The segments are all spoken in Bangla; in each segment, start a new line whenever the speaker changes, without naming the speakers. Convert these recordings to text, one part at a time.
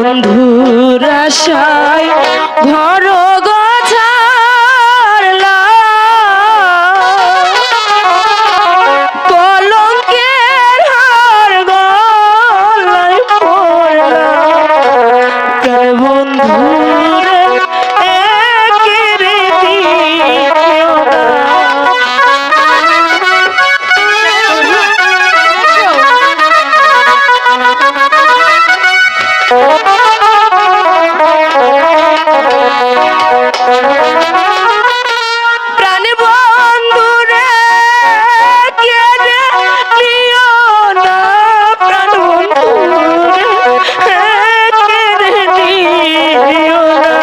বন্ধুর আশায় ঘর গোছারলা কলঙ্কের হার গলায় পড়লা কার বন্ধুরে একেরে দিও না। প্রাণ বন্ধুরে কেড়ে নিও না, প্রাণ বন্ধুরে কেড়ে নিও না।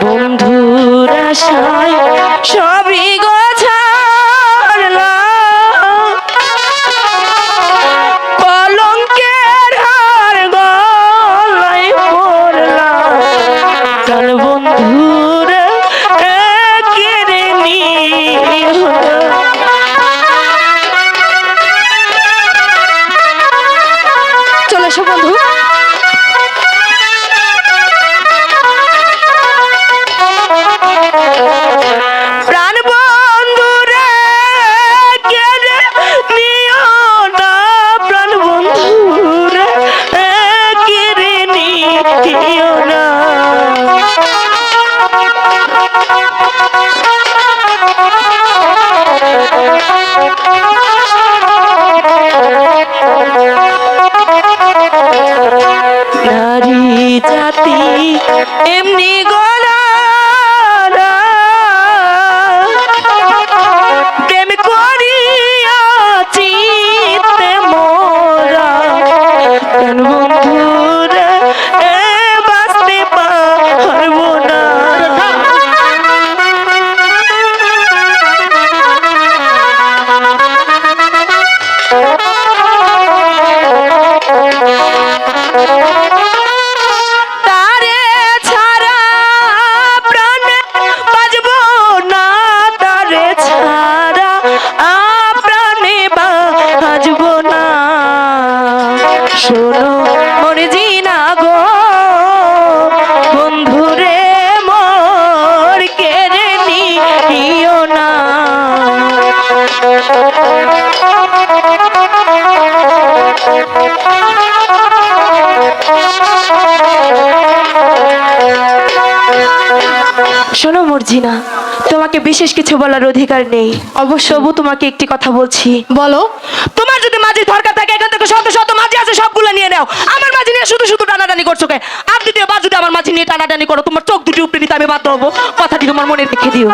বন্ধুর আশায় সবই গোছারলা কলঙ্কের হার গলায় পড়লা কার বন্ধুরে কেড়ে নিও না। চলে এসো বন্ধু। প্রাণ বন্ধুরে কেড়ে নিও না, প্রাণ বন্ধুরে কেড়ে নিও না। নারী জাতি এমনি গলা প্রেম করিয়া চিতে মোরা প্রাণ বন্ধুরে বাঁচতে পারবো না। তারে ছাড়া প্রাণে বাজবো না, তারে ছাড়া প্রাণে বাজবো না। শোনো মর্জিনা গো বন্ধুরে মোর কেড়ে নিও না। শোনো মর্জিনা, তোমাকে বিশেষ কিছু বলার অধিকার নেই, অবশ্য তোমাকে একটি কথা বলছি। বলো। তোমার যদি মাঝি দরকার থাকে এখান থেকে শত শত মাঝি আছে সবগুলো নিয়ে নাও, আমার মাঝি নিয়ে শুধু শুধু টানাটানি করছো কে? আর দ্বিতীয় বার যদি আমার মাঝি নিয়ে টানাটানি করো তোমার চোখ দুটি উপরে নিতে আমি বাধ্য হবো, কথাটি তোমার মনে রেখে দিও।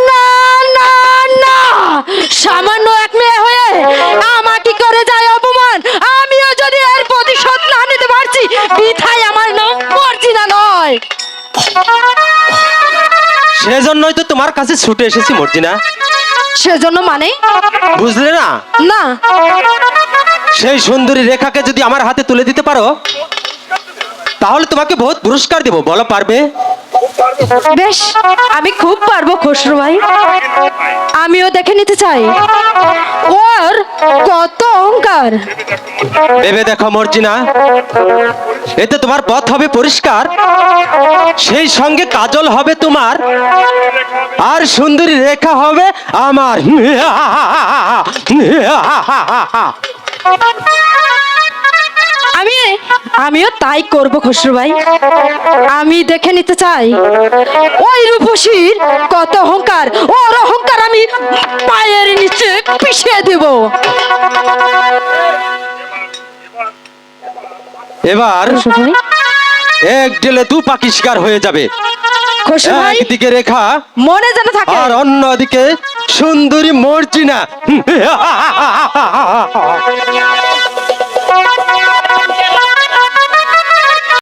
না না না, সামান্য এক মেয়ে হয়ে আমাকে করে যায় অপমান, আমিও যদি এর প্রতিশোধ না নিতে পারছি বিধায় আমার নাম মর্জিনা নয়।
সেজন্যই তো তোমার কাছে ছুটে এসেছি মর্জিনা।
সেজন্য মানে?
বুঝলে না?
না।
সেই সুন্দরী রেখাকে যদি আমার হাতে তুলে দিতে পারো তাহলে তোমাকে বহুত পুরস্কার দেব, বলো পারবে?
বেশ, আমি খুব পারবো খসরু ভাই, আমিও দেখে নিতে চাই ওর কত অহংকার।
ভেবে দেখো মর্জিনা, এতে তোমার পথ হবে পরিষ্কার, সেই সঙ্গে কাজল হবে তোমার, আর সুন্দরী রেখা হবে আমার।
আমিও তাই করবো খসরু ভাই, আমি দেখে নিতে চাই ওই রূপসীর কত অহংকার, ওর অহংকার আমি পায়ের নিচে পিষিয়ে দেব।
এবার এক ঢেলে দু পাখি শিকার হয়ে যাবে, একদিকে রেখা
মনে যেন থাকে
আর অন্যদিকে সুন্দরী মর্জিনা।